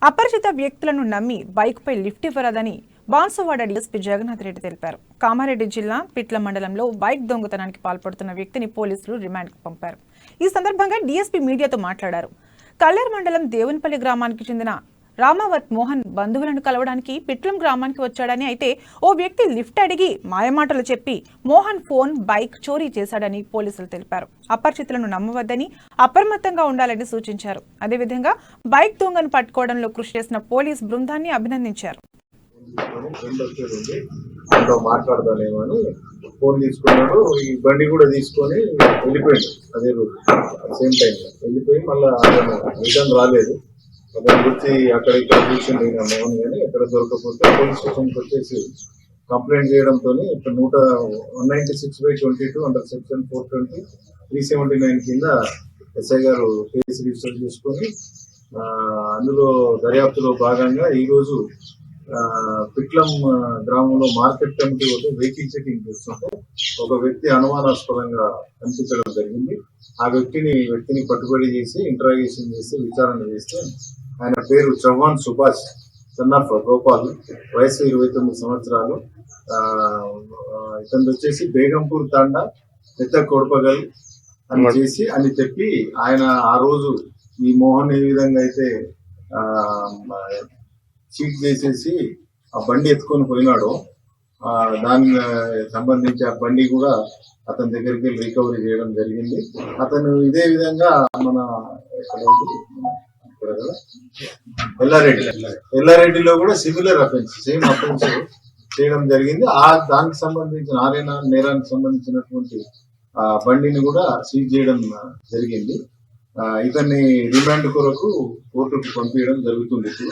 అపరిచిత వ్యక్తులను నమ్మి బైక్పై లిఫ్ట్ ఇవ్వరాదని బాన్సువాడ డీఎస్పీ జగన్నాథ్ రెడ్డి తెలిపారు. కామారెడ్డి జిల్లా పిట్ల మండలంలో బైక్ దొంగతనానికి పాల్పడుతున్న వ్యక్తిని పోలీసులు రిమాండ్కు పంపారు. ఈ సందర్భంగా డీఎస్పీ మీడియాతో మాట్లాడారు. కల్లేరు మండలం దేవునిపల్లి గ్రామానికి చెందిన రామావత్ మోహన్ బంధువులను కలవడానికి పిట్లం గ్రామానికి వచ్చాడని, అయితే ఓ వ్యక్తి లిఫ్ట్ అడిగి మాయమాటలు చెప్పి మోహన్ ఫోన్, బైక్ చోరీ చేశాడని పోలీసులు తెలిపారు. అపరిచితులను నమ్మవద్దని, అప్రమత్తంగా ఉండాలని సూచించారు. అదేవిధంగా బైక్ దొంగను పట్టుకోవడంలో కృషి చేసిన పోలీస్ బృందాన్ని అభినందించారు. మాట్లాడదానేమని ఫోన్ తీసుకున్నాడు, ఈ బండి కూడా తీసుకొని వెళ్ళిపోయాడు. అదే రోజు సేమ్ టైం వెళ్ళిపోయి మళ్ళీ రిటర్న్ రాలేదు. దాని గురించి అక్కడ ఇక్కడ కూర్చొని మోహన్ కానీ ఎక్కడ దొరకకపోతే పోలీస్ స్టేషన్కి వచ్చేసి కంప్లైంట్ చేయడంతో ఇక్కడ 196/22 అండర్ సెక్షన్ 420 379 కింద ఎస్ఐ గారు కేసు రిజిస్టర్ చేసుకొని అందులో దర్యాప్తులో భాగంగా ఈరోజు పిట్లం గ్రామంలో మార్కెట్ కమిటీ వద్ద వెహికల్ చెకింగ్ చేస్తుంటే ఒక వ్యక్తి అనుమానాస్పదంగా కనిపించడం జరిగింది. ఆ వ్యక్తిని పట్టుబడి చేసి ఇంటరాగేషన్ చేసి విచారణ చేస్తే ఆయన పేరు చౌహాన్ సుభాష్, సన్ ఆఫ్ గోపాల్, వయసు 29 సంవత్సరాలు. ఇతను వచ్చేసి బేగంపూర్ తాండా పెద్ద కొడపగల్ అని చెప్పి ఆయన ఆ రోజు ఈ మోహన్ ఏ విధంగా అయితే చీట్ చేసేసి ఆ బండి ఎత్తుకొని పోయినాడో దానికి సంబంధించి ఆ బండి కూడా అతని దగ్గరికి వెళ్ళి రికవరీ చేయడం జరిగింది. అతను ఇదే విధంగా మన ఎల్లారెడ్డిలో కూడా సిమిలర్ అఫెన్స్, సేమ్ అఫెన్స్ చేయడం జరిగింది. దానికి సంబంధించిన నేరానికి సంబంధించినటువంటి బండిని కూడా సీజ్ చేయడం జరిగింది. ఇతన్ని రిమాండ్ కొరకు కోర్టుకు పంపించడం జరుగుతుంది. ఇప్పుడు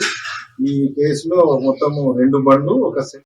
ఈ కేసులో మొత్తము 2 బండ్లు, ఒక